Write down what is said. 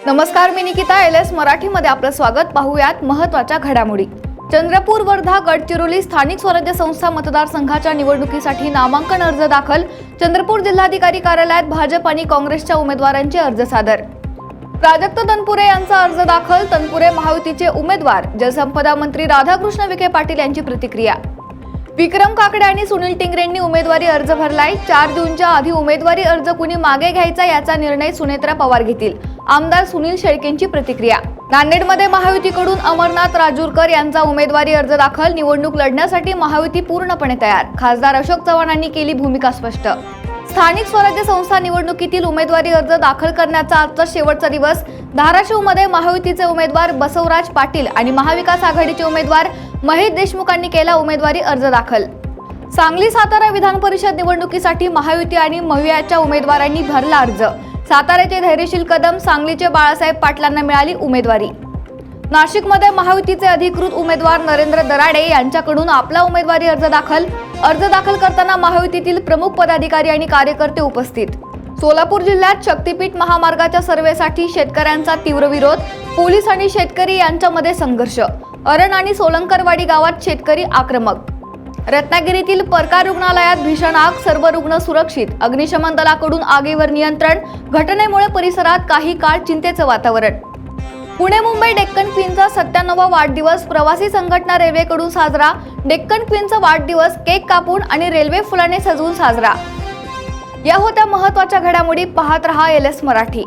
नमस्कार, मी निकिता. LS मराठीमध्ये आपलं स्वागत. पाहूयात महत्त्वाच्या घडामोडी. चंद्रपूर, वर्धा, गडचिरोली स्थानिक स्वराज्य संस्था मतदारसंघाच्या निवडणुकीसाठी नामांकन अर्ज दाखल. चंद्रपूर जिल्हाधिकारी कार्यालयात भाजप आणि काँग्रेसच्या उमेदवारांचे अर्ज सादर. प्राजक्त तनपुरे यांचा अर्ज दाखल. तनपुरे महायुतीचे उमेदवार. जलसंपदा मंत्री राधाकृष्ण विखे पाटील यांची प्रतिक्रिया. विक्रम काकडे आणि सुनील टिंगरेंनी उमेदवारी अर्ज भरलाय. 4 जूनच्या आधी उमेदवारी अर्ज कुणी मागे घ्यायचा याचा निर्णय सुनेत्रा पवार घेतील. आमदार सुनील शेळकेंची प्रतिक्रिया. नांदेडमध्ये महायुतीकडून अमरनाथ राजूरकर यांचा उमेदवारी अर्ज दाखल. निवडणूक लढण्यासाठी महायुती पूर्णपणे तयार. खासदार अशोक चव्हाणांनी केली भूमिका स्पष्ट. स्थानिक स्वराज्य संस्था निवडणुकीतील उमेदवारी अर्ज दाखल करण्याचा आजचा शेवटचा दिवस. धाराशिवमध्ये महायुतीचे उमेदवार बसवराज पाटील आणि महाविकास आघाडीचे उमेदवार महेश देशमुखांनी केला उमेदवारी अर्ज दाखल. सांगली, सातारा विधान परिषद निवडणुकीसाठी महायुती आणि मवियाच्या उमेदवारांनी भरला अर्ज. साताऱ्याचे धैर्यशील कदम, सांगलीचे बाळासाहेब पाटलांना मिळाली उमेदवारी. नाशिकमध्ये महायुतीचे अधिकृत उमेदवार नरेंद्र दराडे यांच्याकडून आपला उमेदवारी अर्ज दाखल. अर्ज दाखल करताना महायुतीतील प्रमुख पदाधिकारी आणि कार्यकर्ते उपस्थित. सोलापूर जिल्ह्यात शक्तीपीठ महामार्गाच्या सर्वेसाठी शेतकऱ्यांचा तीव्र विरोध. पोलीस आणि शेतकरी यांच्यामध्ये संघर्ष. अरण आणि सोलंकरवाडी गावात शेतकरी आक्रमक. रत्नागिरीतील परकार रुग्णालयात भीषण आग, सर्व रुग्ण सुरक्षित. अग्निशमन दलाकडून आगीवर नियंत्रण. घटनेमुळे परिसरात काही काळ चिंतेचं वातावरण. पुणे मुंबई डेक्कन क्वीनचा 97वा वाढदिवस. प्रवासी संघटना रेल्वेकडून साजरा. डेक्कन क्वीनचा वाढदिवस केक कापून आणि रेल्वे फुलाने सजवून साजरा. या होत्या महत्त्वाच्या घडामोडी. पाहत रहा LS मराठी.